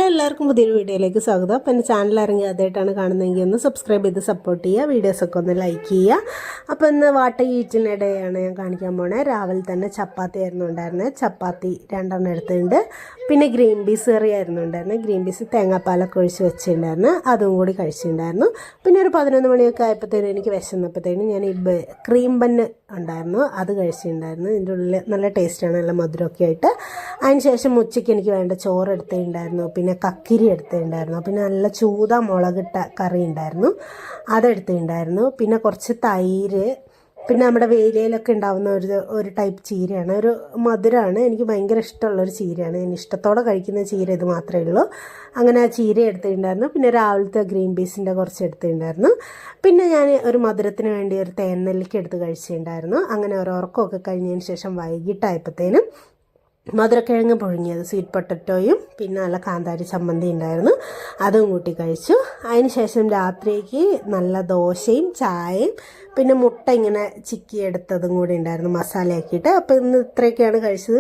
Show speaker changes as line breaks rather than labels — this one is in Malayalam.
എല്ലാവർക്കും പുതിയൊരു വീഡിയോയിലേക്ക് സ്വാഗതം. അപ്പോൾ എൻ്റെ ചാനൽ ഇറങ്ങി ആദ്യമായിട്ടാണ് കാണുന്നതെങ്കിൽ ഒന്ന് സബ്സ്ക്രൈബ് ചെയ്ത് സപ്പോർട്ട് ചെയ്യുക, വീഡിയോസൊക്കെ ഒന്ന് ലൈക്ക് ചെയ്യുക. അപ്പോൾ ഇന്ന് വാട്ട ഈറ്റിനിടെയാണ് ഞാൻ കാണിക്കാൻ പോണേ. രാവിലെ തന്നെ ചപ്പാത്തി ആയിരുന്നു ഉണ്ടായിരുന്നത്. ചപ്പാത്തി 2 എടുത്തിട്ടുണ്ട്. പിന്നെ ഗ്രീൻ പീസ് കറി ആയിരുന്നു ഉണ്ടായിരുന്നത്. ഗ്രീൻ പീസ് തേങ്ങാപ്പാലൊക്കെ ഒഴിച്ച് വെച്ചിട്ടുണ്ടായിരുന്നു, അതും കൂടി കഴിച്ചിട്ടുണ്ടായിരുന്നു. പിന്നെ ഒരു 11 മണിയൊക്കെ ആയപ്പോഴത്തേനും എനിക്ക് വിശന്നപ്പോഴത്തേനും ഞാൻ ഈ ക്രീം ബന്ന് ഉണ്ടായിരുന്നു, അത് കഴിച്ചിട്ടുണ്ടായിരുന്നു. ഇതിൻ്റെ ഉള്ളിൽ നല്ല ടേസ്റ്റാണ്, നല്ല മധുരമൊക്കെ ആയിട്ട്. അതിന് ശേഷം ഉച്ചയ്ക്ക് എനിക്ക് വേണ്ട ചോറ് എടുത്തിട്ടുണ്ടായിരുന്നു, പിന്നെ കക്കിരി എടുത്തിട്ടുണ്ടായിരുന്നു, പിന്നെ നല്ല ചൂത മുളകിട്ട കറി ഉണ്ടായിരുന്നു, അതെടുത്തിട്ടുണ്ടായിരുന്നു. പിന്നെ കുറച്ച് തൈര്, പിന്നെ നമ്മുടെ വേലിയിലൊക്കെ ഉണ്ടാകുന്ന ഒരു ടൈപ്പ് ചീരയാണ്, ഒരു മധുരമാണ്, എനിക്ക് ഭയങ്കര ഇഷ്ടമുള്ളൊരു ചീരയാണ്. ഞാൻ ഇഷ്ടത്തോടെ കഴിക്കുന്ന ചീര ഇത് മാത്രമേ ഉള്ളൂ. അങ്ങനെ ആ ചീര എടുത്തിട്ടുണ്ടായിരുന്നു. പിന്നെ രാവിലത്തെ ഗ്രീൻ പീസിൻ്റെ കുറച്ച് എടുത്തിട്ടുണ്ടായിരുന്നു. പിന്നെ ഞാൻ ഒരു മധുരത്തിന് വേണ്ടി ഒരു തേൻനെല്ലിക്ക എടുത്ത് കഴിച്ചിട്ടുണ്ടായിരുന്നു. അങ്ങനെ ഒരു ഉറക്കമൊക്കെ കഴിഞ്ഞതിന് ശേഷം വൈകിട്ടായപ്പോഴത്തേനും മധുരക്കിഴങ്ങ് പുഴുങ്ങിയത്, സ്വീറ്റ് പൊട്ടറ്റോയും പിന്നെ നല്ല കാന്താരി ചമ്മന്തി ഉണ്ടായിരുന്നു, അതും കൂട്ടി കഴിച്ചു. അതിന് ശേഷം രാത്രിക്ക് നല്ല ദോശയും ചായയും പിന്നെ മുട്ട ഇങ്ങനെ ചിക്കി എടുത്തതും കൂടി ഉണ്ടായിരുന്നു മസാലയാക്കിയിട്ട്. അപ്പോൾ ഇന്ന് ഇത്രയൊക്കെയാണ് കഴിച്ചത്.